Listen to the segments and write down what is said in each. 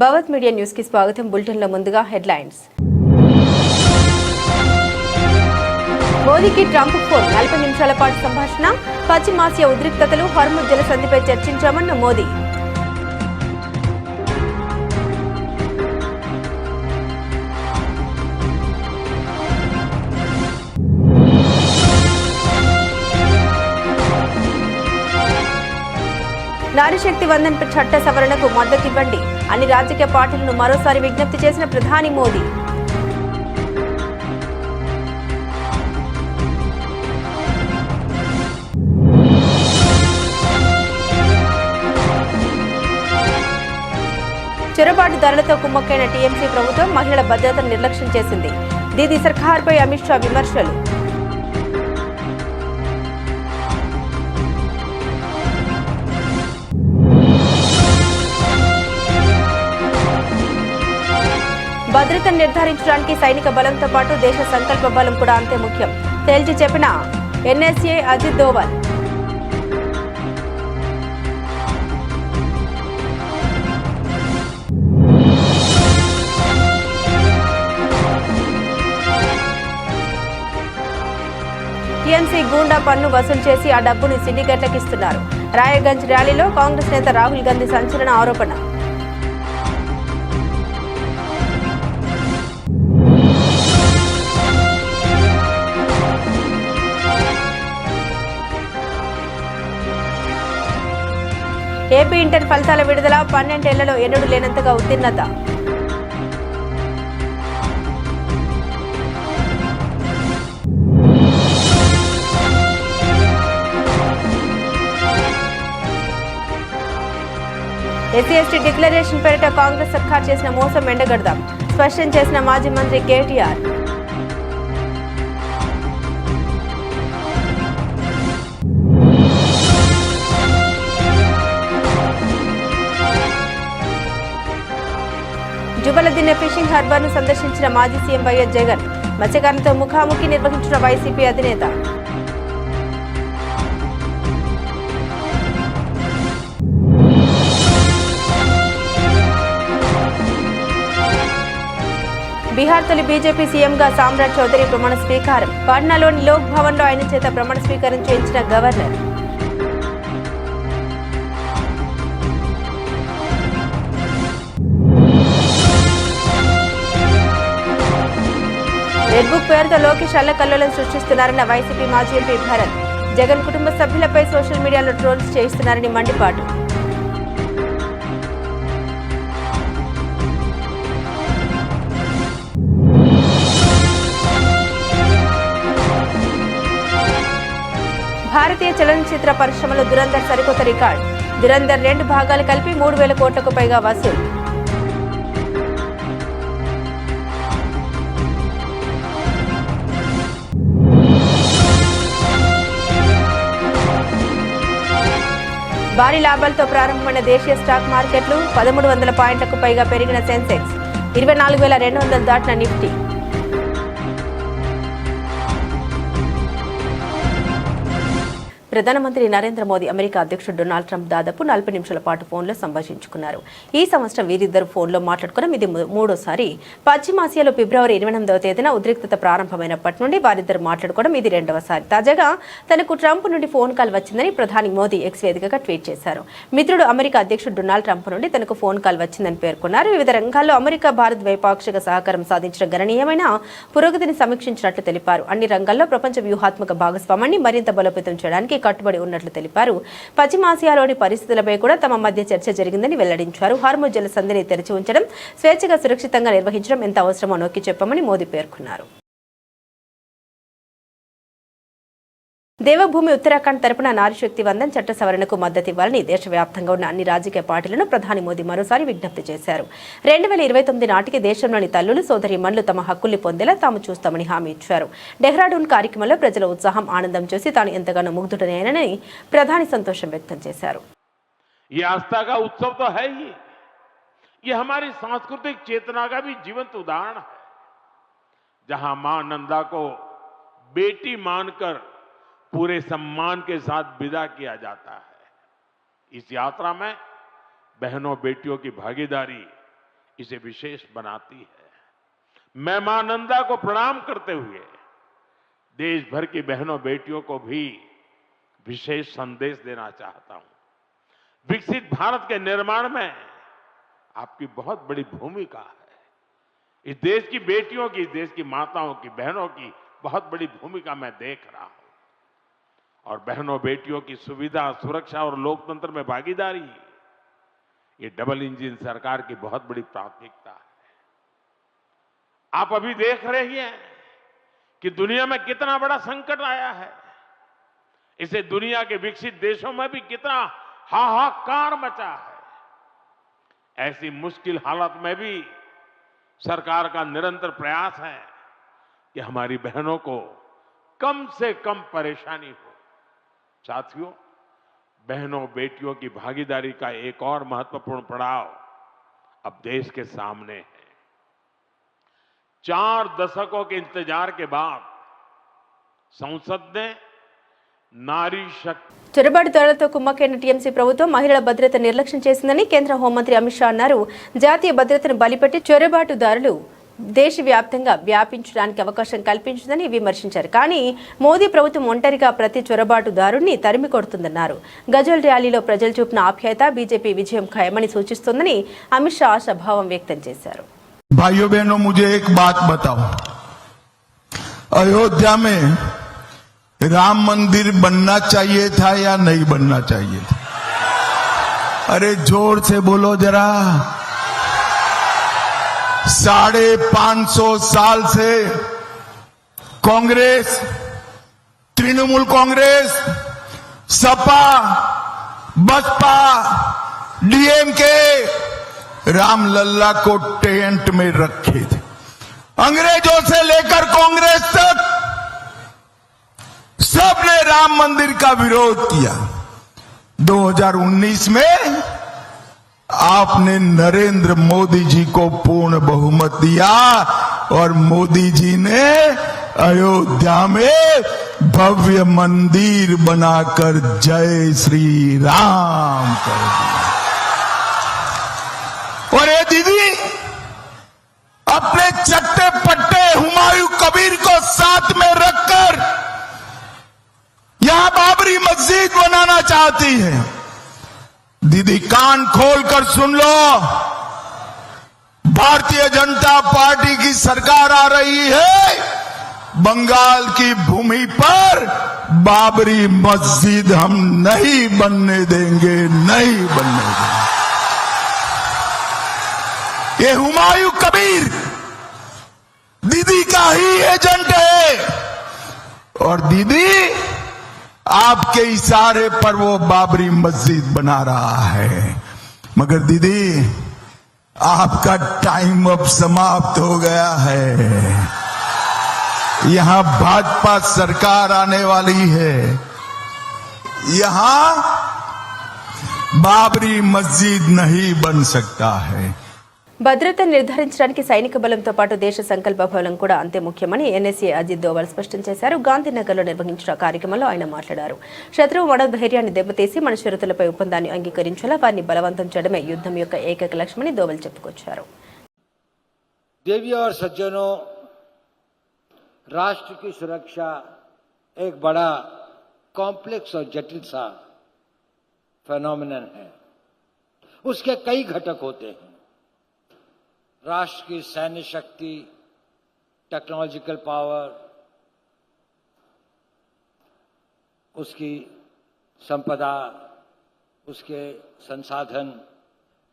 భవత్ media news కి స్వాగతం। Bulletin లో ముందుగా హెడ్లైన్స్। మోదీకి ట్రంప్ ఫోన్ 40 నిమిషాల పాటు సంభాషణ। పశ్చిమాసియా ఉద్రిక్తతలు, హార్ముజ్ జలసంధిపై చర్చించామన్న మోదీ। నారీశక్తి వందన్ చట్ట సవరణకు మద్దతివ్వండి అన్ని రాజకీయ పార్టీలను మరోసారి విజ్ఞప్తి చేసిన ప్రధాని మోదీ। చొరబాటుదారులతో కుమ్మక్కైన టీఎంసీ ప్రభుత్వం మహిళల భద్రతను నిర్లక్ష్యం చేసింది। దీదీ సర్కార్పై అమిత్ షా విమర్శలు। భద్రతను నిర్ధారించడానికి సైనిక బలంతో పాటు దేశ సంకల్ప బలం కూడా అంతే ముఖ్యం తేల్చి చెప్పిన ఎన్ఎస్ఏ అజిత్ దోవల్। టీఎంసీ గూండా పన్ను వసూలు చేసి ఆ డబ్బును సిండికేట్లకు ఇస్తున్నారు। రాయగంజ్ ర్యాలీలో కాంగ్రెస్ నేత రాహుల్ గాంధీ సంచలన ఆరోపణ। ఏపీ ఇంటర్ ఫలితాల విడుదల 12 ఏళ్లలో ఎన్నడూ లేనంతగా ఉత్తీర్ణత। ఎస్సీ ఎస్టీ డిక్లరేషన్ పేరిట కాంగ్రెస్ సర్కార్ చేసిన మోసం ఎండగడదాం స్పష్టం చేసిన మాజీ మంత్రి కేటీఆర్। జుబలదిన్న ఫిషింగ్ హార్బర్ ను సందర్శించిన మాజీ సీఎం వైఎస్ జగన్ మత్స్యకారులతో ముఖాముఖి నిర్వహించిన వైసీపీ అధినేత। బీహార్ తొలి బీజేపీ సీఎంగా సామ్రాట్ చౌదరి ప్రమాణ స్వీకారం। పాట్నాలోని లోక్ భవన్ లో ఆయన చేత ప్రమాణ స్వీకారం చేయించిన గవర్నర్। రెడ్ బుక్ పేరుతో లోకేష్ అల్లకల్లోలం సృష్టిస్తున్నారన్న వైసీపీ మాజీ ఎంపీ భరత్। జగన్ కుటుంబ సభ్యులపై సోషల్ మీడియాలో ట్రోల్స్ చేయిస్తున్నారని మండిపాటు। భారతీయ చలనచిత్ర పరిశ్రమలో దురంధర్ సరికొత్త రికార్డ్। దురంధర్ 2 భాగాలు కలిపి 3000 కోట్లకు పైగా వసూలు। భారీ లాభాలతో ప్రారంభమైన దేశీయ స్టాక్ మార్కెట్లు 1300 పాయింట్లకు పైగా పెరిగిన సెన్సెక్స్ 24,200 దాటిన నిఫ్టీ। ప్రధానమంత్రి నరేంద్ర మోదీ అమెరికా అధ్యక్షుడు డొనాల్డ్ ట్రంప్ దాదాపు 40 నిమిషాల పాటు ఫోన్లో సంభాషించుకున్నారు। ఈ సంవత్సరం వీరిద్దరు ఫోన్లో మాట్లాడుకోవడం ఇది మూడోసారి। పశ్చిమాసియాలో ఫిబ్రవరి 28వ తేదీన ఉద్రిక్తత ప్రారంభమైనప్పటి నుండి వారిద్దరు మాట్లాడుకోవడం ఇది రెండవసారి। తాజాగా తనకు ట్రంప్ నుండి ఫోన్ కాల్ వచ్చిందని ప్రధాని మోదీ ఎక్స్ వేదికగా ట్వీట్ చేశారు। మిత్రుడు అమెరికా అధ్యక్షుడు డొనాల్డ్ ట్రంప్ నుండి తనకు ఫోన్ కాల్ వచ్చిందని పేర్కొన్నారు। వివిధ రంగాల్లో అమెరికా భారత్ ద్వైపాక్షిక సహకారం సాధించిన గణనీయమైన పురోగతిని సమీక్షించినట్లు తెలిపారు। అన్ని రంగాల్లో ప్రపంచ వ్యూహాత్మక భాగస్వామ్యాన్ని మరింత బలోపేతం చేయడానికి కట్టుబడి ఉన్నట్లు తెలిపారు। పశ్చిమాసియాలోని పరిస్థితులపై కూడా తమ మధ్య చర్చ జరిగిందని వెల్లడించారు। హార్ముజ్ జలసంధిని తెరిచి ఉంచడం, స్వేచ్ఛగా సురక్షితంగా నిర్వహించడం ఎంత అవసరమో నొక్కి చెప్పామని మోదీ పేర్కొన్నారు। దేవభూమి ఉత్తరాఖండ్ తరపున నారీశక్తి వందన్ చట్ట సవరణకు మద్దతివ్వాలని దేశవ్యాప్తంగా ఉన్న అన్ని రాజకీయ పార్టీలను ప్రధాని మోదీ మరోసారి విజ్ఞప్తి చేశారు। 2029 నాటికి దేశంలోని తల్లులు సోదరీమణులు తమ హక్కుల్ని పొందేలా తాము చూస్తామని హామీ ఇచ్చారు। డెహ్రాడూన్ కార్యక్రమంలో ప్రజల ఉత్సాహం, ఆనందం చూసి తాను ఎంతగానో ముగ్ధుడనని ప్రధాని సంతోషం వ్యక్తం చేశారు। ये आस्था का उत्सव तो है ही, ये हमारी सांस्कृतिक चेतना का भी जीवंत उदाहरण है। जहां मां नंदा को बेटी मानकर पूरे सम्मान के साथ विदा किया जाता है, इस यात्रा में बहनों बेटियों की भागीदारी इसे विशेष बनाती है। मैं मां नंदा को प्रणाम करते हुए देश भर की बहनों बेटियों को भी विशेष संदेश देना चाहता हूं। विकसित भारत के निर्माण में आपकी बहुत बड़ी भूमिका है। इस देश की बेटियों की, इस देश की माताओं की, बहनों की बहुत बड़ी भूमिका मैं देख रहा हूं। और बहनों बेटियों की सुविधा, सुरक्षा और लोकतंत्र में भागीदारी, ये डबल इंजन सरकार की बहुत बड़ी प्राथमिकता है। आप अभी देख रहे हैं कि दुनिया में कितना बड़ा संकट आया है। इसे दुनिया के विकसित देशों में भी कितना हाहाकार मचा है। ऐसी मुश्किल हालत में भी सरकार का निरंतर प्रयास है कि हमारी बहनों को कम से कम परेशानी हो। साथियों, बहनों बेटियों की भागीदारी का एक और महत्वपूर्ण पड़ाव अब देश के सामने है। 4 दशकों के इंतजार के बाद संसद ने नारी शक्ति చొరబాటుదారులతో కుమ్మక్కైన టీఎంసీ ప్రభుత్వం మహిళల భద్రత నిర్లక్ష్యం చేసిందని కేంద్ర హోంమంత్రి అమిత్ షా అన్నారు. జాతీయ భద్రతను బలిపెట్టి చొరబాటుదారులు దేశవ్యాప్తంగా వ్యాపించడానికి అవకాశం కల్పించిందని విమర్శించారు. కానీ మోదీ ప్రభుత్వం ఒంటరిగా ప్రతి చొరబాటుదారుణ్ణి తరిమి కొడుతుందన్నారు. గజల్ ర్యాలీలో ప్రజలు చూపిన ఆప్యాయత బీజేపీ విజయం ఖాయమని సూచిస్తోందని అమిత్ షా ఆశాభావం వ్యక్తం చేశారు. भाइयों बहनों, मुझे एक बात बताओ, अयोध्या में राम मंदिर बनना चाहिए था या नहीं बनना चाहिए था? अरे जोर से बोलो जरा। 550 साल से कांग्रेस, तृणमूल कांग्रेस, सपा, बसपा, डीएमके रामलल्ला को टेंट में रखे थे। अंग्रेजों से लेकर कांग्रेस तक सबने राम मंदिर का विरोध किया। 2019 में आपने नरेंद्र मोदी जी को पूर्ण बहुमत दिया और मोदी जी ने अयोध्या में भव्य मंदिर बनाकर जय श्री राम कर दिया। और ये दीदी अपने चट्टे पट्टे हुमायूं कबीर को साथ में रखकर यहां बाबरी मस्जिद बनाना चाहती है। दीदी कान खोलकर सुन लो, भारतीय जनता पार्टी की सरकार आ रही है। बंगाल की भूमि पर बाबरी मस्जिद हम नहीं बनने देंगे, नहीं बनने देंगे। ये हुमायूं कबीर दीदी का ही एजेंट है और दीदी आपके इशारे पर वो बाबरी मस्जिद बना रहा है। मगर दीदी आपका टाइम अब समाप्त हो गया है। यहां भाजपा सरकार आने वाली है। यहां बाबरी मस्जिद नहीं बन सकता है। భద్రతను నిర్ధారించడానికి సైనిక బలంతో పాటు దేశ సంకల్ప బలం కూడా అంతే ముఖ్యమని ఎన్ఎస్ఏ అజిత్ దోవల్ స్పష్టం చేశారు. గాంధీనగర్లో నిర్వహించిన కార్యక్రమంలో ఆయన మాట్లాడారు. శత్రువు మనోధైర్యాన్ని దెబ్బతీసి మన షరతులపై ఒప్పందాన్ని అంగీకరించేలా వారిని బలవంతం చేయడమే యుద్ధం యొక్క ఏకైక లక్ష్యమని దోవల్ చెప్పుకొచ్చారు. देवी और सज्जनों, राष्ट्र की सुरक्षा एक बड़ा कॉम्प्लेक्स और जटिल सा फेनोमेनन है। उसके कई घटक होते हैं। राष्ट्र की सैन्य शक्ति, टेक्नोलॉजिकल पावर, उसकी संपदा, उसके संसाधन,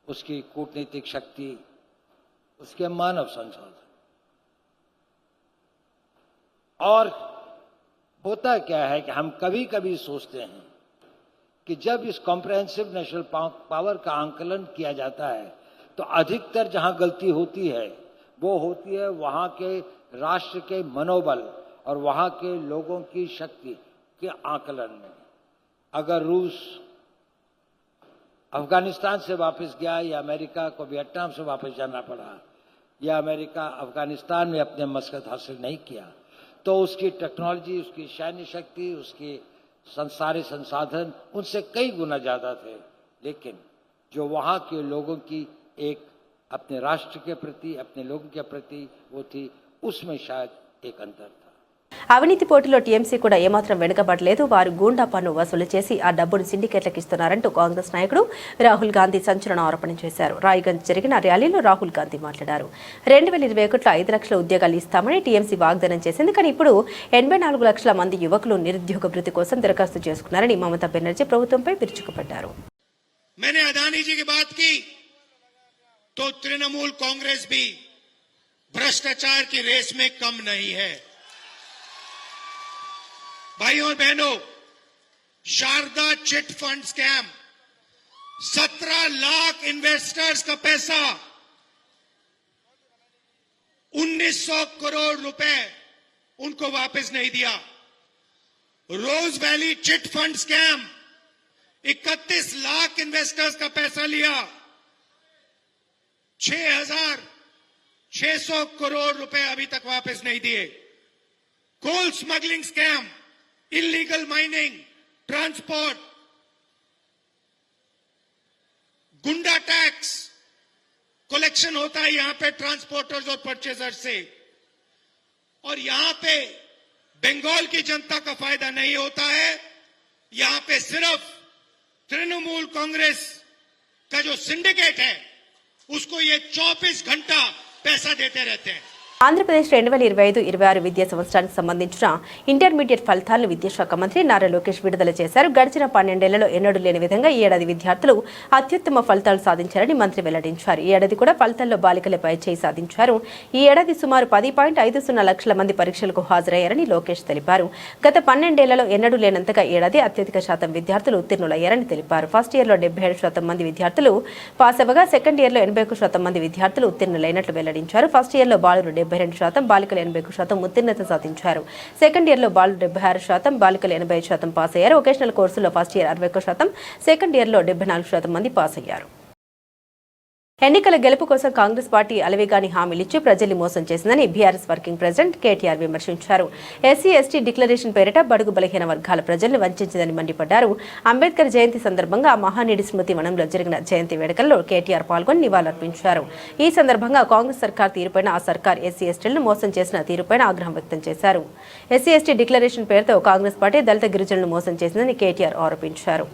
उसकी कूटनीतिक शक्ति, उसके मानव संसाधन। और होता क्या है कि हम कभी कभी सोचते हैं कि जब इस कॉम्प्रहेंसिव नेशनल पावर का आंकलन किया जाता है तो अधिकतर जहां गलती होती है वो होती है वहां के राष्ट्र के मनोबल और वहां के लोगों की शक्ति के आकलन में। अगर रूस अफगानिस्तान से वापस गया या अमेरिका को वियतनाम से वापस जाना पड़ा या अमेरिका अफगानिस्तान में अपने मकसद हासिल नहीं किया तो उसकी टेक्नोलॉजी, उसकी सैन्य शक्ति, उसके सारे संसाधन उनसे कई गुना ज्यादा थे। लेकिन जो वहां के लोगों की एक अपने राष्ट्र के प्रति, अपने लोगों के प्रति वो थी, उसमें शायद एक अंतर था। అవినీతి పోటీలో టీఎంసీ కూడా ఏమాత్రం వెనుకబడలేదు. వారు గూండా పన్ను వసూలు చేసి ఆ డబ్బును సిండికేట్లకు ఇస్తున్నారంటూ కాంగ్రెస్ నాయకుడు రాహుల్ గాంధీ సంచలన ఆరోపణ చేశారు. రాయ్గంజ్ జరిగిన ర్యాలీలో రాహుల్ గాంధీ మాట్లాడారు. 2021లో 5 లక్షల ఉద్యోగాలు ఇస్తామని టీఎంసీ వాగ్దానం చేసింది. కానీ ఇప్పుడు 84 లక్షల మంది యువకులు నిరుద్యోగ భృతి కోసం దరఖాస్తు చేసుకున్నారని మమతా బెనర్జీ ప్రభుత్వంపై విరుచుకుపడ్డారు. मैंने अदानी जी की बात की तो तृणमूल कांग्रेस भी भ्रष्टाचार की रेस में कम नहीं है। भाइयों और बहनों, Sharda chit fund scam, 17 lakh investors का पैसा, 1900 करोड़ रुपए उनको वापस नहीं दिया। Rose Valley chit fund scam, 31 lakh investors का पैसा लिया, 6,600 करोड़ रुपए अभी तक वापस नहीं दिए। Coal smuggling scam, illegal mining, transport, goonda tax collection होता है यहां पे ट्रांसपोर्टर्स और परचेजर्स से, और यहां पे बंगाल की जनता का फायदा नहीं होता है। यहां पे सिर्फ तृणमूल कांग्रेस का जो सिंडिकेट है उसको ये 24 घंटा पैसा देते रहते हैं। ఆంధ్రప్రదేశ్ 2025-26 విద్యా సంవత్సరానికి సంబంధించిన ఇంటర్మీడియట్ ఫలితాలను విద్యాశాఖ మంత్రి నారా లోకేష్ విడుదల చేశారు. గడిచిన 12 ఏళ్లలో ఎన్నడూ లేని విధంగా ఈ ఏడాది విద్యార్థులు అత్యుత్తమ ఫలితాలు సాధించారని మంత్రి వెల్లడించారు. ఈ ఏడాది కూడా ఫలితాల్లో బాలికలపై చేయి సాధించారు. ఈ ఏడాది సుమారు 10.50 లక్షల మంది పరీక్షలకు హాజరయ్యారని లోకేష్ తెలిపారు. గత 12 ఏళ్లలో ఎన్నడూ లేనంతగా ఏడాది అత్యధిక శాతం విద్యార్థులు ఉత్తీర్ణులయ్యారని తెలిపారు. ఫస్ట్ ఇయర్లో 77% మంది విద్యార్థులు పాస్ అవ్వగా సెకండ్ ఇయర్లో 81% మంది విద్యార్థులు ఉత్తీర్ణులైనట్లు వెల్లడించారు. ఫస్ట్ ఇయర్లో బాలురు 72%, బాలికలు 81% ఉత్తీర్ణత సాధించారు. సెకండ్ ఇయర్లో బాలురు 76%, బాలికలు 85% పాస్ అయ్యారు. వొకేషనల్ కోర్సుల్లో ఫస్ట్ ఇయర్ 61%, సెకండ్ ఇయర్లో 74% మంది పాస్ అయ్యారు. ఎన్నికల గెలుపు కోసం కాంగ్రెస్ పార్టీ అలవిగాని హామీలిచ్చి ప్రజల్ని మోసం చేసిందని బీఆర్ఎస్ వర్కింగ్ ప్రెసిడెంట్ కేటీఆర్ విమర్శించారు. ఎస్సీ ఎస్టీ డిక్లరేషన్ పేరిట బడుగు బలహీన వర్గాల ప్రజల్ని వంచిందని మండిపడ్డారు. అంబేద్కర్ జయంతి సందర్భంగా మహానీడి స్మృతి వనంలో జరిగిన జయంతి వేడుకల్లో కేటీఆర్ పాల్గొని నివాళులర్పించారు. ఈ సందర్భంగా కాంగ్రెస్ సర్కార్ తీరుపైన ఆ సర్కార్ ఎస్సీ ఎస్టీలను మోసం చేసిన తీరుపైన ఆగ్రహం వ్యక్తం చేశారు. ఎస్సీ ఎస్టీ డిక్లరేషన్ పేరుతో కాంగ్రెస్ పార్టీ దళిత గిరిజనులను మోసం చేసిందని కేటీఆర్ ఆరోపించారు.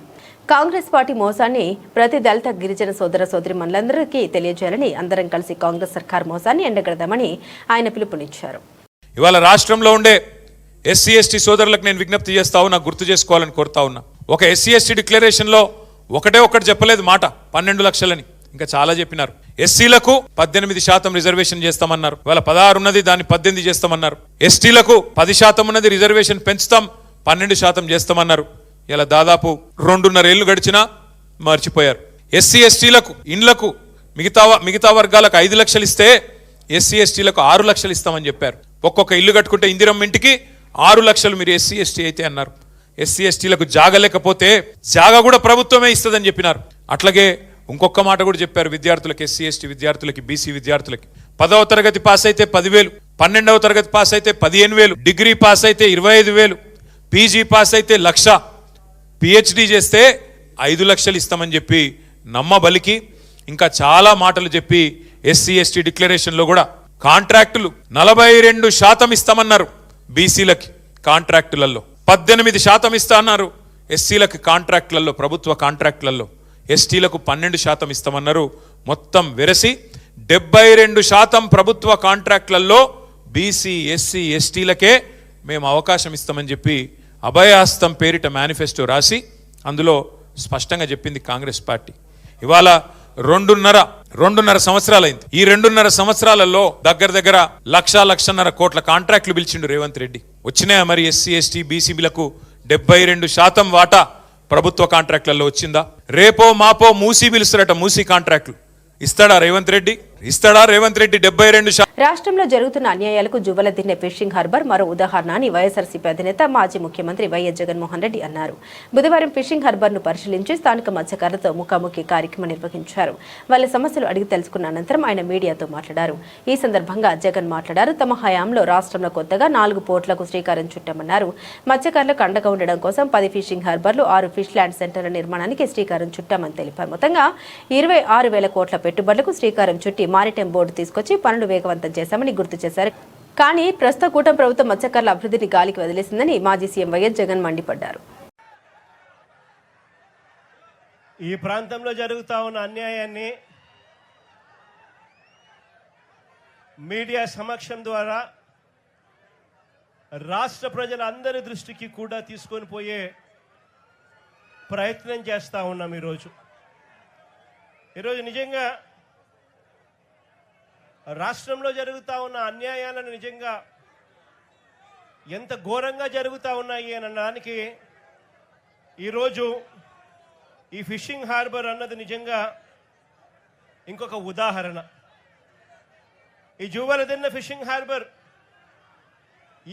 కాంగ్రెస్ పార్టీ మోసాన్ని ప్రతి దళిత గిరిజన సోదర సోదరిమణులందరికీ తెలియజేయాలని, అందరం కలిసి కాంగ్రెస్ సర్కార్ మోసాన్ని ఎండగడదామని ఆయన పిలుపునిచ్చారు. ఇవాళ రాష్ట్రంలో ఉండే ఎస్సీ ఎస్టీ సోదరులకు నేను విజ్ఞప్తి చేస్తా ఉన్నా, గుర్తు చేసుకోవాలని కోరుతా ఉన్నా. ఒక ఎస్సీ ఎస్టీ డిక్లరేషన్లో ఒకటి చెప్పలేదు మాట 12 లక్షలని, ఇంకా చాలా చెప్పినారు. ఎస్సీలకు 18% రిజర్వేషన్ చేస్తామన్నారు. ఇవాళ 16 ఉన్నది, దాన్ని 18 చేస్తామన్నారు. ఎస్టీలకు 10% ఉన్నది, రిజర్వేషన్ పెంచుతాం 12% చేస్తామన్నారు. ఇలా దాదాపు 2.5 ఏళ్లు గడిచినా మర్చిపోయారు. ఎస్సీ ఎస్టీలకు ఇండ్లకు మిగతా వర్గాలకు 5 లక్షలు ఇస్తే ఎస్సీ ఎస్టీలకు 6 లక్షలు ఇస్తామని చెప్పారు. ఒక్కొక్క ఇల్లు కట్టుకుంటే ఇందిరమ్మ ఇంటికి 6 లక్షలు మీరు ఎస్సీ ఎస్టీ అయితే అన్నారు. ఎస్సీ ఎస్టీలకు జాగా లేకపోతే జాగా కూడా ప్రభుత్వమే ఇస్తుందని చెప్పినారు. అట్లాగే ఇంకొక మాట కూడా చెప్పారు విద్యార్థులకు, ఎస్సీ ఎస్టీ విద్యార్థులకి, బీసీ విద్యార్థులకి 10వ తరగతి పాస్ అయితే 10,000, 12వ తరగతి పాస్ అయితే 15,000, డిగ్రీ పాస్ అయితే 25,000, పీజీ పాస్ అయితే 1,00,000, పిహెచ్డి చేస్తే 5 లక్షలు ఇస్తామని చెప్పి నమ్మబలికి ఇంకా చాలా మాటలు చెప్పి ఎస్సీ ఎస్టీ డిక్లరేషన్లో కూడా కాంట్రాక్టులు 42% ఇస్తామన్నారు. బీసీలకి కాంట్రాక్టులలో 18% ఇస్తా అన్నారు. ఎస్సీలకి కాంట్రాక్టులలో, ప్రభుత్వ కాంట్రాక్టులలో, ఎస్టీలకు 12% ఇస్తామన్నారు. మొత్తం వెరసి 72% ప్రభుత్వ కాంట్రాక్టులలో బీసీ ఎస్సీ ఎస్టీలకే మేము అవకాశం ఇస్తామని చెప్పి అభయహస్తం పేరిట మేనిఫెస్టో రాసి అందులో స్పష్టంగా చెప్పింది కాంగ్రెస్ పార్టీ. ఇవాళ 2.5 సంవత్సరాలైంది. ఈ 2.5 సంవత్సరాలలో దగ్గర 1,00,00,000 కోట్ల కాంట్రాక్టులు పిలిచిండు రేవంత్ రెడ్డి. వచ్చినాయా మరి ఎస్సీ ఎస్టీ బీసీబీలకు 72% వాటా ప్రభుత్వ కాంట్రాక్టులలో వచ్చిందా? రేపో మాపో మూసీ పిలుస్తారట, మూసీ కాంట్రాక్టులు ఇస్తాడా రేవంత్ రెడ్డి? ఇస్తాడా రేవంత్ రెడ్డి 72 రాష్ట్రంలో జరుగుతున్న అన్యాయాలకు జువ్వలదిన్నె ఫిషింగ్ హార్బర్ మరో ఉదాహరణ అని వైఎస్ఆర్సీపీ అధినేత మాజీ ముఖ్యమంత్రి వైఎస్ జగన్మోహన్ రెడ్డి అన్నారు. బుధవారం ఫిషింగ్ హార్బర్ ను పరిశీలించి స్థానిక మత్స్యకారులతో ముఖాముఖి కార్యక్రమం నిర్వహించారు. వాళ్ళ సమస్యలు అడిగి తెలుసుకున్న అనంతరం ఆయన మీడియాతో మాట్లాడారు. ఈ సందర్భంగా జగన్ మాట్లాడారు. తమ హయాంలో రాష్ట్రంలో కొత్తగా 4 పోర్టులకు శ్రీకారం చుట్టామన్నారు. మత్స్యకారులకు అండగా ఉండడం కోసం 10 ఫిషింగ్ హార్బర్లు 6 ఫిష్ ల్యాండ్ సెంటర్ల నిర్మాణానికి శ్రీకారం చుట్టామని తెలిపారు. మొత్తంగా 26,000 కోట్ల పెట్టుబడులకు శ్రీకారం చుట్టి మారిటైమ్ బోర్డు తీసుకొచ్చి పనులు వేగవంతం చేశామని గుర్తు చేశారు. కానీ ప్రస్తుత కూటమి ప్రభుత్వం మత్స్యకారుల అభివృద్ధిని గాలికి వదిలేసిందని మాజీ సీఎం వైఎస్ జగన్ మండిపడ్డారు. ఈ ప్రాంతంలో జరుగుతా ఉన్న అన్యాయాన్ని మీడియా సమక్షం ద్వారా రాష్ట్ర ప్రజలందరి దృష్టికి కూడా తీసుకొని పోయే ప్రయత్నం చేస్తూ ఉన్నాం. ఈరోజు నిజంగా రాష్ట్రంలో జరుగుతూ ఉన్న అన్యాయాలను నిజంగా ఎంత ఘోరంగా జరుగుతూ ఉన్నాయి అని అనడానికి ఈరోజు ఈ ఫిషింగ్ హార్బర్ అన్నది నిజంగా ఇంకొక ఉదాహరణ. ఈ జువ్వలదిన్నె ఫిషింగ్ హార్బర్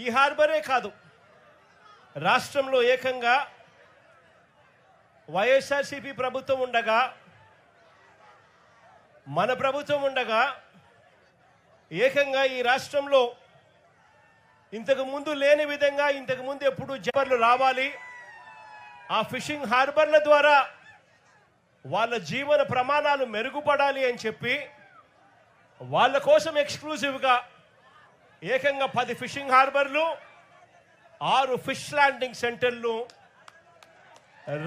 ఈ హార్బరే కాదు, రాష్ట్రంలో ఏకంగా వైఎస్ఆర్సీపీ ప్రభుత్వం ఉండగా, మన ప్రభుత్వం ఉండగా ఏకంగా ఈ రాష్ట్రంలో ఇంతకు ముందు లేని విధంగా ఇంతకు ముందు ఎప్పుడు జబర్లు రావాలి, ఆ ఫిషింగ్ హార్బర్ల ద్వారా వాళ్ళ జీవన ప్రమాణాలు మెరుగుపడాలి అని చెప్పి వాళ్ళ కోసం ఎక్స్క్లూజివ్గా ఏకంగా 10 ఫిషింగ్ హార్బర్లు 6 ఫిష్ ల్యాండింగ్ సెంటర్లు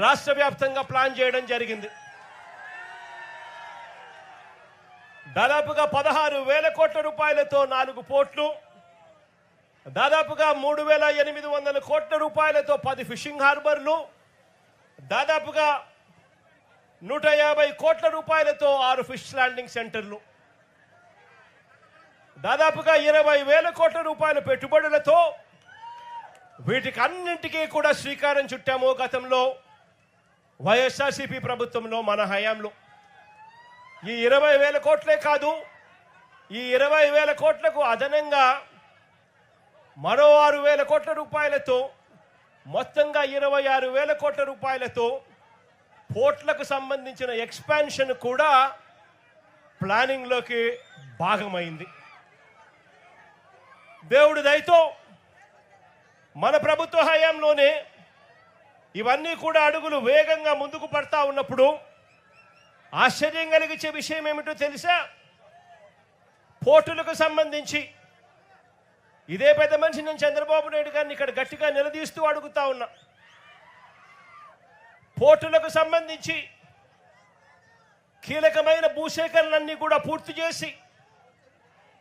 రాష్ట్ర వ్యాప్తంగా ప్లాన్ చేయడం జరిగింది. దాదాపుగా 16,000 కోట్ల రూపాయలతో 4 పోర్ట్లు, దాదాపుగా 3,800 కోట్ల రూపాయలతో 10 ఫిషింగ్ హార్బర్లు, దాదాపుగా 150 కోట్ల రూపాయలతో 6 ఫిష్ ల్యాండింగ్ సెంటర్లు, దాదాపుగా 20,000 కోట్ల రూపాయల పెట్టుబడులతో వీటికి అన్నింటికీ కూడా శ్రీకారం చుట్టాము. గతంలో వైఎస్ఆర్సీపీ ప్రభుత్వంలో మన హయాంలో ఈ 20,000 కోట్లే కాదు, ఈ 20,000 కోట్లకు అదనంగా మరో 6,000 కోట్ల రూపాయలతో మొత్తంగా 26,000 కోట్ల రూపాయలతో పోర్ట్లకు సంబంధించిన ఎక్స్పాన్షన్ కూడా ప్లానింగ్లోకి భాగమైంది. దేవుడి దయతో మన ప్రభుత్వ హయాంలోనే ఇవన్నీ కూడా అడుగులు వేగంగా ముందుకు పడతా ఉన్నప్పుడు ఆశ్చర్యం కలిగించే విషయం ఏమిటో తెలుసా? పోర్టులకు సంబంధించి ఇదే పెద్ద మనిషి నేను చంద్రబాబు నాయుడు గారిని ఇక్కడ గట్టిగా నిలదీస్తూ అడుగుతా ఉన్నా. పోర్టులకు సంబంధించి కీలకమైన భూసేకరణలన్నీ కూడా పూర్తి చేసి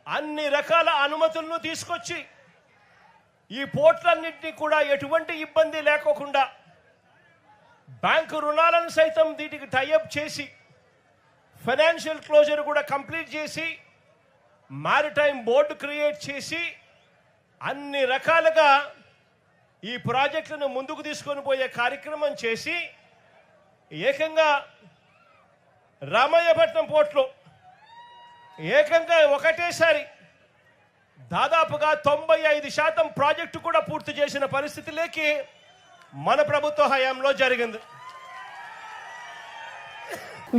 అన్ని రకాల అనుమతులను తీసుకొచ్చి ఈ పోర్టులన్నింటినీ కూడా ఎటువంటి ఇబ్బంది లేకోకుండా బ్యాంకు రుణాలను సైతం వీటికి టైఅప్ చేసి ఫైనాన్షియల్ క్లోజర్ కూడా కంప్లీట్ చేసి మారిటైమ్ బోర్డు క్రియేట్ చేసి అన్ని రకాలుగా ఈ ప్రాజెక్టులను ముందుకు తీసుకొని పోయే కార్యక్రమం చేసి ఏకంగా రామయ్యపట్నం పోర్టులో ఏకంగా ఒకటేసారి దాదాపుగా 95% ప్రాజెక్టు కూడా పూర్తి చేసిన పరిస్థితిలోకి మన ప్రభుత్వ హయాంలో జరిగింది.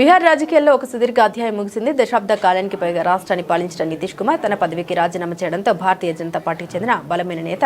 బీహార్ రాజకీయాల్లో ఒక సుదీర్ఘ అధ్యాయం ముగిసింది. దశాబ్ద కాలానికి పైగా రాష్ట్రాన్ని పాలించిన నితీష్ కుమార్ తన పదవికి రాజీనామా చేయడంతో భారతీయ జనతా పార్టీకి చెందిన బలమైన నేత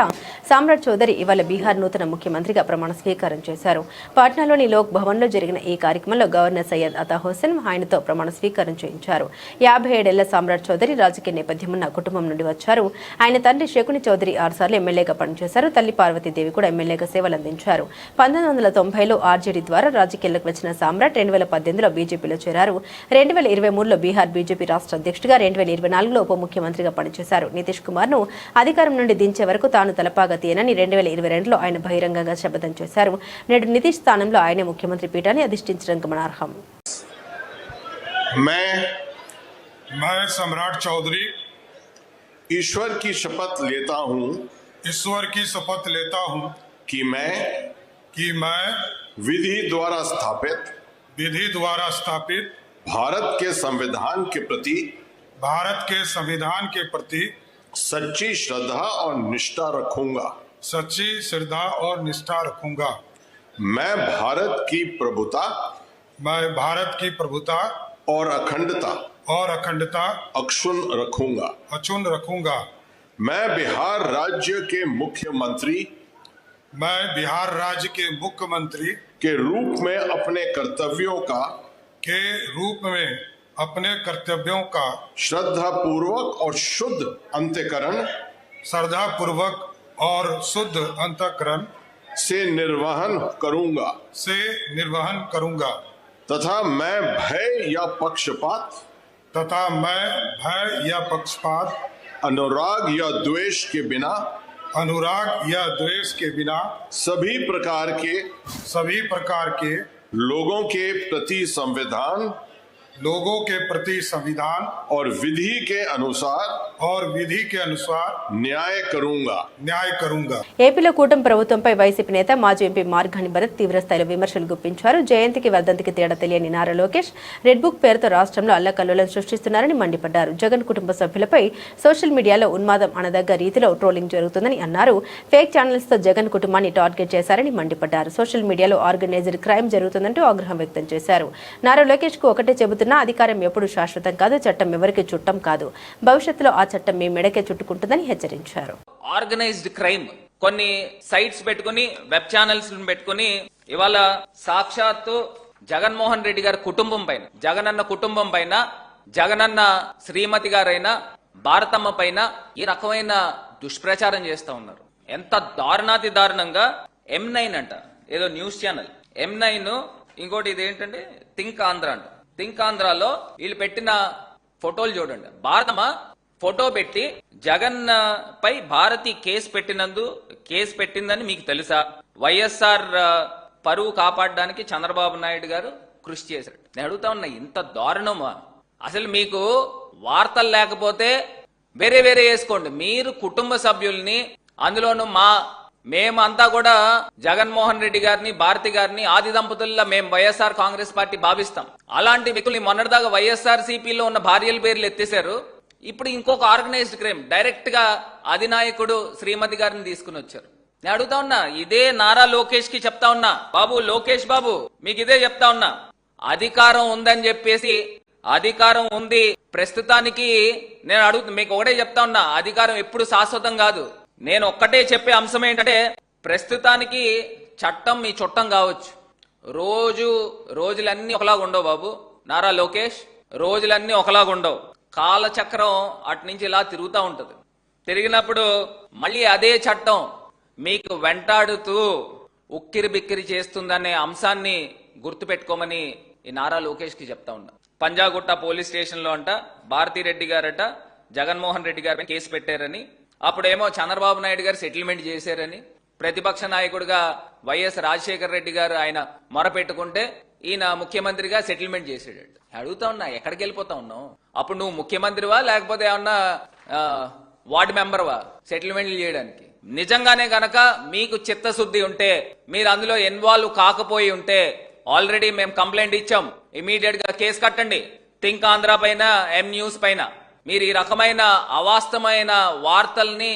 సామ్రాట్ చౌదరి ఇవాళ బీహార్ నూతన ముఖ్యమంత్రిగా ప్రమాణ స్వీకారం చేశారు. పాట్నాలోని లోక్ భవన్లో జరిగిన ఈ కార్యక్రమంలో గవర్నర్ సయ్యద్ అతా హుస్సేన్ ఆయనతో ప్రమాణ స్వీకారం చేయించారు. 57 ఏళ్ల సామ్రాట్ చౌదరి రాజకీయ నేపథ్యమున్న కుటుంబం నుండి వచ్చారు. ఆయన తండ్రి శకుని చౌదరి 6 సార్లు ఎమ్మెల్యేగా పనిచేశారు. తల్లి పార్వతీదేవి కూడా ఎమ్మెల్యేగా సేవలందించారు. 1990లో ఆర్జేడీ ద్వారా రాజకీయాల్లోకి వచ్చిన సామ్రాట్ 2018లో బీజేపీలో చేరారు. 2023లో బీహార్ బీజేపీ రాష్ట్ర అధ్యక్షుడిగా, 2024లో ఉప ముఖ్యమంత్రిగా పనిచేశారు. నితీష్ కుమార్ ను అధికారం నుండి దించే వరకు తాను తలపాగా తీయనని 2022లో ఆయన బహిరంగంగా శపథం చేశారు. నేడు నితీష్ స్థానంలో ఆయన ముఖ్యమంత్రి పీఠాన్ని అధిష్ఠించడం గమనార్హం. मैं सम्राट चौधरी ईश्वर की शपथ लेता हूं कि मैं विधि द्वारा स्थापित भारत के संविधान के प्रति भारत के संविधान के प्रति सच्ची श्रद्धा और निष्ठा रखूंगा। सच्ची श्रद्धा और निष्ठा रखूंगा। मैं भारत की प्रभुता मैं भारत की प्रभुता और अखंडता अक्षुण्ण रखूंगा। अक्षुण्ण रखूंगा। मैं बिहार राज्य के मुख्यमंत्री के रूप में अपने कर्तव्यों का श्रद्धा पूर्वक और शुद्ध अंतःकरण से निर्वहन करूंगा तथा मैं भय या पक्षपात अनुराग या द्वेष के बिना सभी प्रकार के लोगों के प्रति संविधान और विधि के अनुसार न्याय करूंगा। ఏపీలో కూటమి ప్రభుత్వంపై వైసీపీ నేత మాజీ ఎంపీ మార్గాని భరత్ తీవ్రస్థాయిలో విమర్శలు గుప్పించారు. జయంతికి వర్ధంతికి తేడా తెలియని నారా లోకేష్ రెడ్ బుక్ పేరుతో రాష్ట్రంలో అల్లకల్లోలం సృష్టిస్తున్నారని మండిపడ్డారు. జగన్ కుటుంబ సభ్యులపై సోషల్ మీడియాలో ఉన్మాదం అనదగ్గ రీతిలో ట్రోలింగ్ జరుగుతుందని అన్నారు. ఫేక్ ఛానల్స్ తో జగన్ కుటుంబాన్ని టార్గెట్ చేశారని మండిపడ్డారు. సోషల్ మీడియాలో ఆర్గనైజ్డ్ క్రైమ్ జరుగుతుందంటూ ఆగ్రహం వ్యక్తం చేశారు. నారా లోకేష్ కు ఒకటే చెబుతున్నా, అధికారం ఎప్పుడు శాశ్వతం కాదు, చట్టం ఎవరికి చుట్టం కాదు, భవిష్యత్తులో ఆ చట్టం మీ మెడకే చుట్టుకుంటుందని హెచ్చరించారు. ఆర్గనైజ్డ్ క్రైమ్ కొన్ని సైట్స్ పెట్టుకుని, వెబ్ ఛానల్స్ పెట్టుకుని ఇవాళ సాక్షాత్తు జగన్మోహన్ రెడ్డి గారి కుటుంబం పైన, జగనన్న కుటుంబం పైన, జగనన్న శ్రీమతి గారైన భారతమ్మ పైన ఈ రకమైన దుష్ప్రచారం చేస్తా ఉన్నారు. ఎంత దారుణాతి దారుణంగా M9 అంట, ఏదో న్యూస్ ఛానల్ M9, ఇంకోటి ఇదేంటంటే థింక్ ఆంధ్ర అంట. థింక్ ఆంధ్రాలో వీళ్ళు పెట్టిన ఫోటోలు చూడండి. భారతమ్మ ఫోటో పెట్టి జగన్ పై భారతి కేసు పెట్టిందని మీకు తెలుసా? వైఎస్ఆర్ పరువు కాపాడడానికి చంద్రబాబు నాయుడు గారు కృషి చేశారు. నేను అడుగుతా ఉన్నా, ఇంత దారుణమా? అసలు మీకు వార్తలు లేకపోతే వేరే వేసుకోండి. మీరు కుటుంబ సభ్యుల్ని, అందులోనూ మేమంతా కూడా జగన్మోహన్ రెడ్డి గారిని, భారతి గారిని ఆది దంపతుల్లో మేము వైఎస్ఆర్ కాంగ్రెస్ పార్టీ భావిస్తాం. అలాంటి వ్యక్తులు మొన్నటిదాకా వైఎస్ఆర్ సిపిలో ఉన్న భార్యల పేర్లు ఎత్తేశారు. ఇప్పుడు ఇంకొక ఆర్గనైజ్డ్ క్రైమ్ డైరెక్ట్ గా అధినాయకుడు శ్రీమతి గారిని తీసుకుని వచ్చారు. నేను అడుగుతా ఉన్నా, ఇదే నారా లోకేష్ కి చెప్తా ఉన్నా, బాబు లోకేష్ బాబు మీకు ఇదే చెప్తా ఉన్నా, అధికారం ఉందని చెప్పేసి, అధికారం ఉంది ప్రస్తుతానికి, నేను మీకు ఒకటే చెప్తా ఉన్నా, అధికారం ఎప్పుడు శాశ్వతం కాదు. నేను ఒక్కటే చెప్పే అంశం ఏంటంటే, ప్రస్తుతానికి చట్టం మీ చుట్టం కావచ్చు, రోజులన్నీ ఒకలాగా ఉండవు బాబు. నారా లోకేష్, రోజులన్నీ ఒకలాగా ఉండవు. కాలచక్రం అటు నుంచి ఇలా తిరుగుతూ ఉంటది. తిరిగినప్పుడు మళ్ళీ అదే చట్టం మీకు వెంటాడుతూ ఉక్కిరి బిక్కిరి చేస్తుందనే అంశాన్ని గుర్తుపెట్టుకోమని ఈ నారా లోకేష్ కి చెప్తా ఉన్నా. పంజాగుట్ట పోలీస్ స్టేషన్ లో అంట భారతిరెడ్డి గారట జగన్మోహన్ రెడ్డి గారి కేసు పెట్టారని, అప్పుడేమో చంద్రబాబు నాయుడు గారు సెటిల్మెంట్ చేశారని, ప్రతిపక్ష నాయకుడిగా వైఎస్ రాజశేఖర రెడ్డి గారు ఆయన మొరపెట్టుకుంటే ఈయన ముఖ్యమంత్రిగా సెటిల్మెంట్ చేసాడు. అడుగుతా ఉన్నా, ఎక్కడికి వెళ్ళిపోతా ఉన్నావు? అప్పుడు నువ్వు ముఖ్యమంత్రివా లేకపోతే ఏమన్నా వార్డు మెంబర్వా సెటిల్మెంట్లు చేయడానికి? నిజంగానే గనక మీకు చిత్తశుద్ధి ఉంటే, మీరు అందులో ఇన్వాల్వ్ కాకపోయి ఉంటే, ఆల్రెడీ మేము కంప్లైంట్ ఇచ్చాం, ఇమీడియట్ గా కేసు కట్టండి. థింక్ ఆంధ్ర పైన, M న్యూస్ పైన మీరు ఈ రకమైన అవాస్తవమైన వార్తల్ని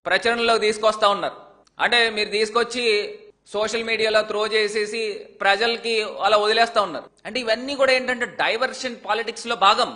ప్రచురణలో తీసుకొస్తా ఉన్నారు. అంటే మీరు తీసుకొచ్చి సోషల్ మీడియాలో త్రో చేసేసి ప్రజలకి అలా వదిలేస్తా ఉన్నారు. అంటే ఇవన్నీ కూడా ఏంటంటే డైవర్షన్ పాలిటిక్స్ లో భాగం.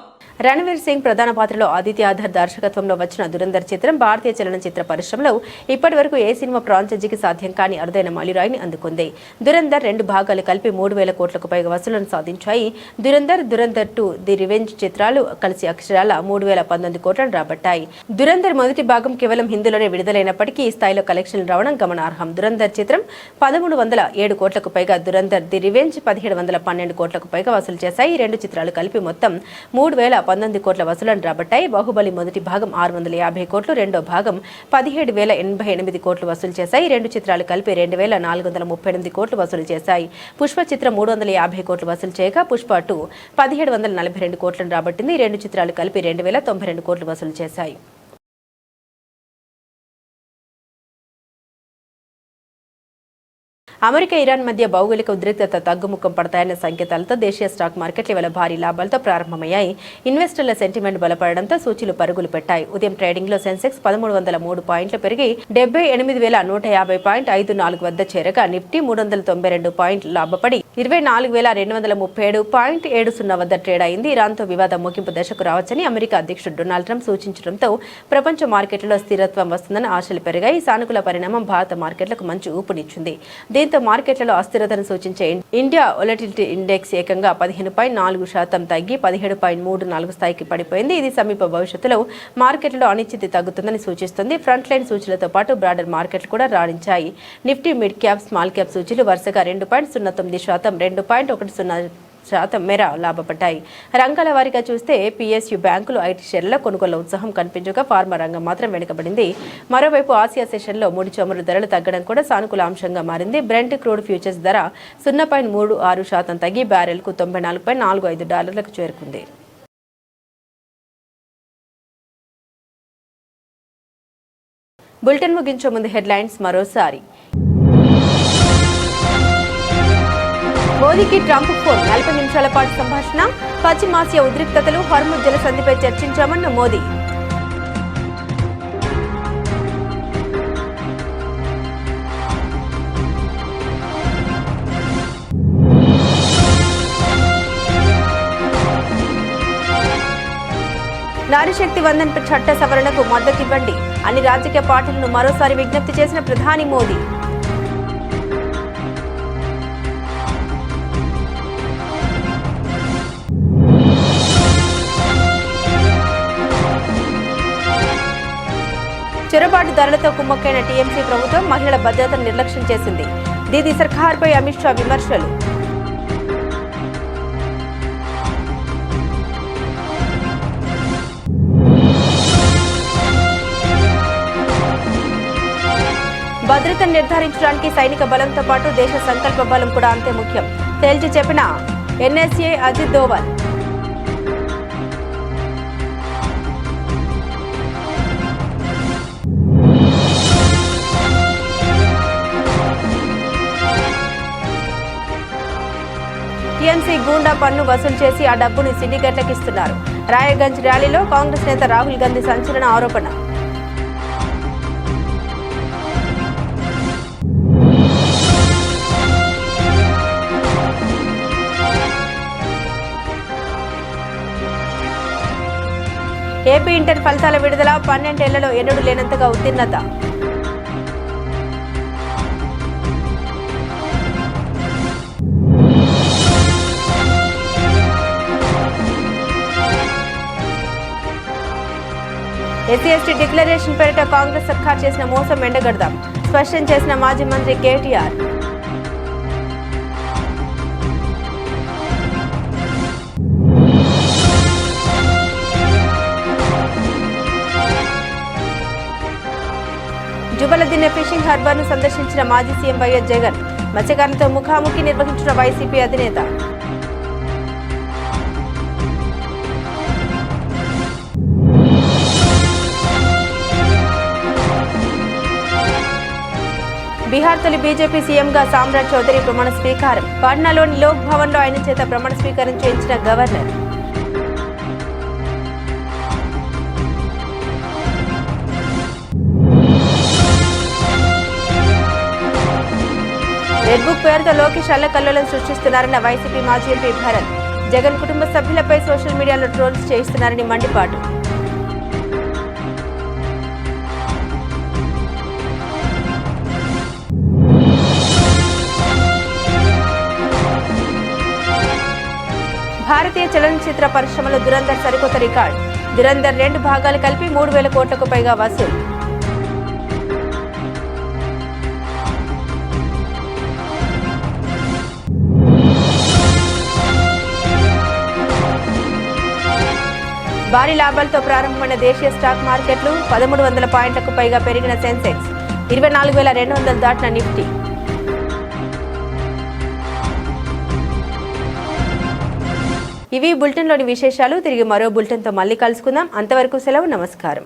రణవీర్ సింగ్ ప్రధాన పాత్రలో ఆదిత్య ఆధార్ దర్శకత్వంలో వచ్చిన దురంధర్ చిత్రం భారతీయ చలనచిత్ర పరిశ్రమలో ఇప్పటి వరకు ఏ సినిమా ఫ్రాంచైజీకి సాధ్యం కాని అరుదైన మైలురాయిని అందుకుంది. దురంధర్ 2 భాగాలు కలిపి 3,000 కోట్లకు పైగా వసూలను సాధించాయి. దురంధర్ 2 ది రివెంజ్ చిత్రాలు కలిసి అక్షరాల 3,019 కోట్లను రాబట్టాయి. దురంధర్ మొదటి భాగం కేవలం హిందీలోనే విడుదలైనప్పటికీ ఈ స్థాయిలో కలెక్షన్లు రావడం గమనార్హం. దురంధర్ చిత్రం 1,307 కోట్లకు పైగా, దురంధర్ ది రివెంజ్ 1,712 కోట్లకు పైగా వసూలు చేశాయి. ఈ 2 చిత్రాలు కలిపి మొత్తం 3,019 కోట్ల వసూలను రాబట్టాయి. బాహుబలి మొదటి భాగం 650 కోట్లు, రెండో భాగం 17,088 కోట్లు వసూలు చేశాయి. 2 చిత్రాలు కలిపి 2,438 కోట్లు వసూలు చేశాయి. పుష్ప చిత్రం 350 కోట్లు వసూలు చేయగా, పుష్ప 2 1,742 కోట్లను రాబట్టింది. 2 చిత్రాలు కలిపి 2,092 కోట్లు వసూలు చేశాయి. అమెరికా ఇరాన్ మధ్య భౌగోళిక ఉద్రిక్తత తగ్గుముఖం పడతాయన్న సంకేతాలతో దేశీయ స్టాక్ మార్కెట్లు ఇవాళ భారీ లాభాలతో ప్రారంభమయ్యాయి. ఇన్వెస్టర్ల సెంటిమెంట్ బలపడడంతో సూచీలు పరుగులు పెట్టాయి. ఉదయం ట్రేడింగ్ లో సెన్సెక్స్ 1303 పాయింట్లు పెరిగి 78,150.54 వద్ద చేరగా నిఫ్టీ 392 పాయింట్లు లాభపడి 24,237.70 వద్ద ట్రేడ్ అయింది. ఇరాన్తో వివాదం ముగింపు దశకు రావచ్చని అమెరికా అధ్యక్షుడు డొనాల్డ్ ట్రంప్ సూచించడంతో ప్రపంచ మార్కెట్లలో స్థిరత్వం వస్తుందని ఆశలు పెరిగాయి. సానుకూల పరిణామం భారత మార్కెట్లకు మంచి ఊపునిచ్చింది. దీంతో మార్కెట్లలో అస్థిరతను సూచించే ఇండియా వొలటిలిటీ ఇండెక్స్ ఏకంగా 15.4% తగ్గి 17.34 స్థాయికి పడిపోయింది. ఇది సమీప భవిష్యత్తులో మార్కెట్లో అనిశ్చితి తగ్గుతుందని సూచిస్తుంది. ఫ్రంట్ లైన్ సూచీలతో పాటు బ్రాడర్ మార్కెట్లు కూడా రాణించాయి. Nifty mid cap, small cap సూచీలు వరుసగా 2.09%, 2.10% మేర లాభపడ్డాయి. రంగాల వారీగా చూస్తే పిఎస్యు బ్యాంకులు, ఐటీ షేర్లలో కొనుగోలు ఉత్సాహం కనిపించగా ఫార్మా రంగం మాత్రం వెనుకబడింది. మరోవైపు ఆసియా సెషన్లో ముడి చమురు ధరలు తగ్గడం కూడా సానుకూల అంశంగా మారింది. బ్రెంట్ క్రూడ్ ఫ్యూచర్స్ ధర 0.36% తగ్గి బ్యారెల్కు $94.45 చేరుకుంది. బులెటిన్ ముగించే ముందు హెడ్లైన్స్ మరోసారి. మోదీకి ట్రంప్ ఫోన్, 40 నిమిషాల పాటు సంభాషణ. పశ్చిమాసియా ఉద్రిక్తతలు, హర్ముజ్ జలసంధిపై చర్చించామన్న మోదీ. నారీశక్తి వందన్ చట్ట సవరణకు మద్దతివ్వండి. అన్ని రాజకీయ పార్టీలను మరోసారి విజ్ఞప్తి చేసిన ప్రధాని మోదీ. చొరబాటుదారులతో కుమ్మక్కైన టీఎంసీ ప్రభుత్వం మహిళల భద్రతను నిర్లక్ష్యం చేసింది. దీదీ సర్కార్పై అమిత్ షా విమర్శలు. భద్రతను నిర్ధారించడానికి సైనిక బలంతో పాటు దేశ సంకల్ప బలం కూడా అంతే ముఖ్యం తేల్చి చెప్పిన ఎన్ఎస్ఏ అజిత్ దోవల్. టీఎంసీ గూండా పన్ను వసూలు చేసి ఆ డబ్బుని సిండికేట్లకు ఇస్తున్నారు. రాయగంజ్ ర్యాలీలో కాంగ్రెస్ నేత రాహుల్ గాంధీ సంచలన ఆరోపణ. ఏపీ ఇంటర్ ఫలితాల విడుదల, 12 ఏళ్లలో ఎన్నడూ లేనంతగా ఉత్తీర్ణత. ఎస్సీ/ఎస్టీ డిక్లరేషన్ పేరిట కాంగ్రెస్ సర్కార్ చేసిన మోసం ఎండగడదాం, స్పష్టం చేసిన మాజీ మంత్రి కేటీఆర్. జుబలదిన్న ఫిషింగ్ హార్బర్ ను సందర్శించిన మాజీ సీఎం వైఎస్ జగన్. మత్స్యకారులతో ముఖాముఖి నిర్వహించిన వైసీపీ అధినేత. బీహార్ తొలి బీజేపీ సీఎంగా సామ్రాట్ చౌదరి ప్రమాణ స్వీకారం. పాట్నాలోని లోక్ భవన్ లో ఆయన చేత ప్రమాణ స్వీకారం చేయించిన గవర్నర్. రెడ్ బుక్ పేరుతో లోకేష్ అల్లకల్లోలం సృష్టిస్తున్నారన్న వైసీపీ మాజీ ఎంపీ భరత్. జగన్ కుటుంబ సభ్యులపై సోషల్ మీడియాలో ట్రోల్స్ చేయిస్తున్నారని మండిపాటు. భారతీయ చలనచిత్ర పరిశ్రమలో దురంధర్ సరికొత్త రికార్డ్. దురంధర్ 2 భాగాలు కలిపి 3,000 కోట్లకు పైగా వసూలు. భారీ లాభాలతో ప్రారంభమైన దేశీయ స్టాక్ మార్కెట్లు, 1300 పాయింట్లకు పైగా పెరిగిన సెన్సెక్స్, 24,200 దాటిన నిఫ్టీ. ఇవి బులెటిన్లోని విశేషాలు. తిరిగి మరో బులెటిన్తో మళ్ళీ కలుసుకుందాం. అంతవరకు సెలవు, నమస్కారం.